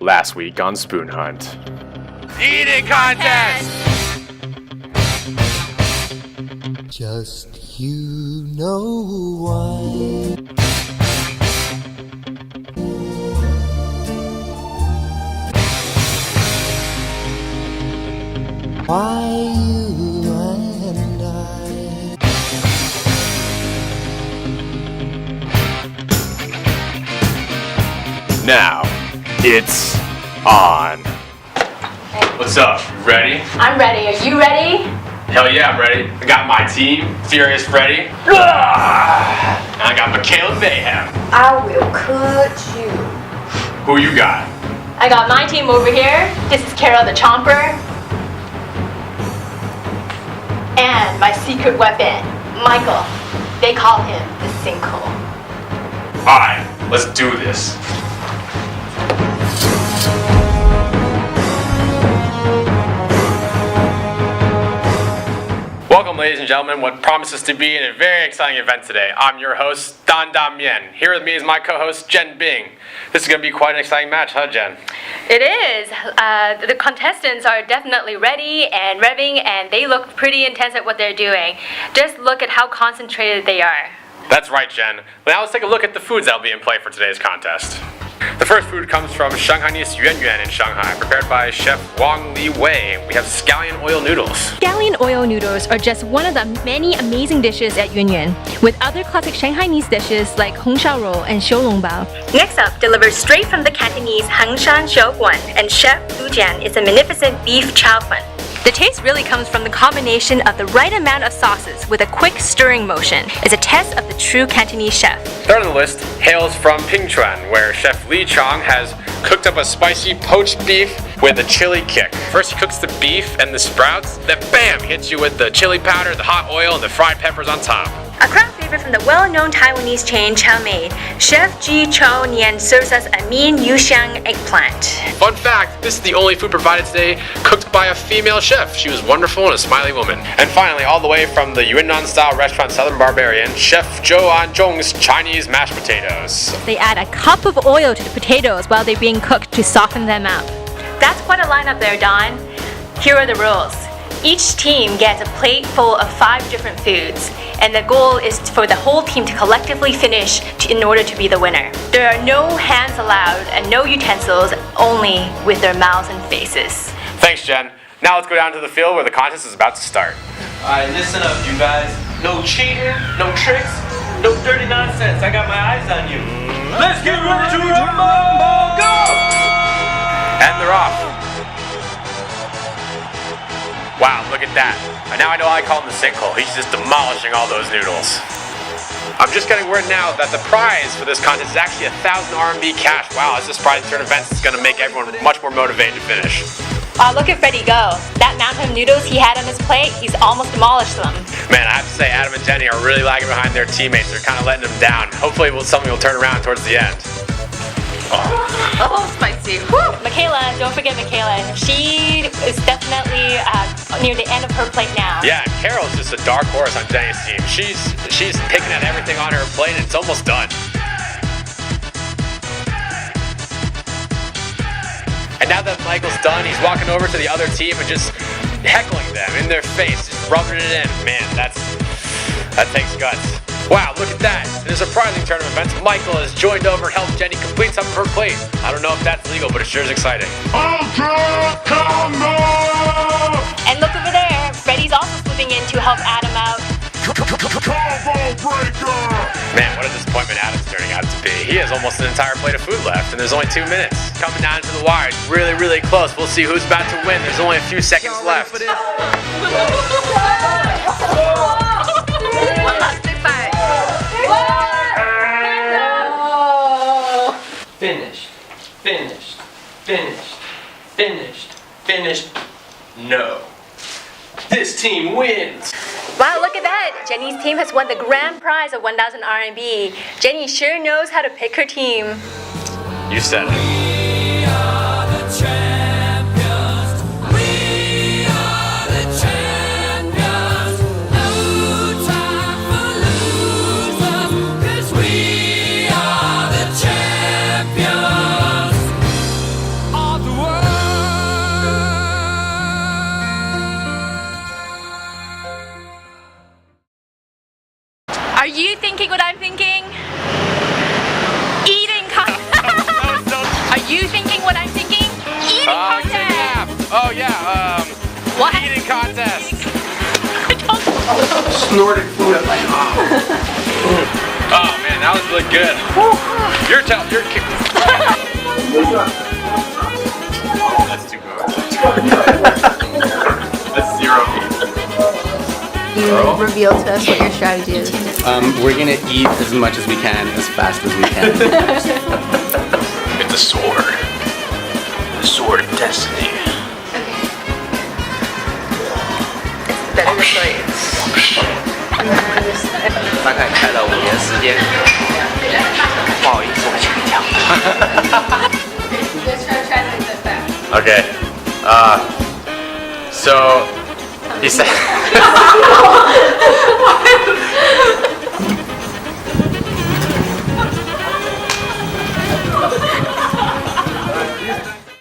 Last week on Spoonhunt. Eating contest! Just you know why. Why you and I. Now, it's on. What's up? You ready? I'm ready. Are you ready? Hell yeah, I'm ready. I got my team, Furious Freddy. And I got Michaela Mayhem. I will cut you. Who you got? I got my team over here. This is Carol the Chomper. And my secret weapon, Michael. They call him the Sinkhole. Alright, let's do this. Welcome, ladies and gentlemen, what promises to be a very exciting event today. I'm your host, Dan Damien. Here with me is my co-host, Jen Bing. This is going to be quite an exciting match, huh, Jen? It is. The contestants are definitely ready and revving, and they look pretty intense at what they're doing. Just look at how concentrated they are. That's right, Jen. Now let's take a look at the foods that will be in play for today's contest. The first food comes from Shanghainese Yuan Yuan in Shanghai, prepared by Chef Wang Li Wei. We have scallion oil noodles. Scallion oil noodles are just one of the many amazing dishes at Yuan Yuan, with other classic Shanghainese dishes like Hong Shao Rou and Xiu Long Bao. Next up, delivered straight from the Cantonese Hangshan Xiaoguan, and Chef Lu Jian is a magnificent beef chow fun. The taste really comes from the combination of the right amount of sauces with a quick stirring motion. It's a test of the true Cantonese chef. Third on the list hails from Pingchuan, where Chef Li Chong has cooked up a spicy poached beef with a chili kick. First he cooks the beef and the sprouts, then bam, hits you with the chili powder, the hot oil, and the fried peppers on top. A crowd favorite from the well-known Taiwanese chain Chow Mein, Chef Ji Chou Nian serves us a mean yuxiang eggplant. Fun fact, this is the only food provided today cooked by a female chef. She was wonderful and a smiley woman. And finally, all the way from the Yunnan-style restaurant Southern Barbarian, Chef Zhou Anzhong's Chinese mashed potatoes. They add a cup of oil to the potatoes while they're being cooked to soften them up. That's quite a lineup there, Don. Here are the rules. Each team gets a plate full of 5 different foods, and the goal is for the whole team to collectively finish in order to be the winner. There are no hands allowed and no utensils, only with their mouths and faces. Thanks, Jen. Now let's go down to the field where the contest is about to start. Alright, listen up, you guys. No cheating, no tricks, no dirty nonsense. I got my eyes on you. Let's get ready to rumble! Go! And they're off. Wow, look at that. And now I know I call him the Sinkhole. He's just demolishing all those noodles. I'm just getting word now that the prize for this contest is actually 1,000 RMB cash. Wow, it's this prize turn event is going to make everyone much more motivated to finish. Look at Freddy go. That mountain of noodles he had on his plate, he's almost demolished them. Man, I have to say Adam and Jenny are really lagging behind their teammates. They're kind of letting them down. Hopefully something will turn around towards the end. Oh, spicy. Woo! Michaela, don't forget Michaela. She is definitely near the end of her plate now. Yeah, Carol's just a dark horse on Jenny's team. She's picking at everything on her plate and it's almost done. And now that Michael's done, he's walking over to the other team and just heckling them in their face, just rubbing it in. Man, that takes guts. Wow, look at that. In a surprising turn of events, Michael has joined over and helped Jenny complete some of her plate. I don't know if that's legal, but it sure is exciting. And look over there, Freddy's also slipping in to help Adam out. Man, what a disappointment Adam's turning out to be. He has almost an entire plate of food left, and there's only 2 minutes. Coming down to the wire, it's really, really close. We'll see who's about to win. There's only a few seconds left. Finished, finished, finished, finished, finished. No. This team wins. Wow, look at that. Jenny's team has won the grand prize of 1,000 RMB. Jenny sure knows how to pick her team. You said it. contest. Snorted food at my mouth. Oh man, that was really good. Your That's too good. That's 0 You reveal to us what your strategy is. We're gonna eat as much as we can, as fast as we can. It's a sword. The sword of destiny. Better this way. 大概开了5年时间，不好意思，我去跳。 Okay. So he said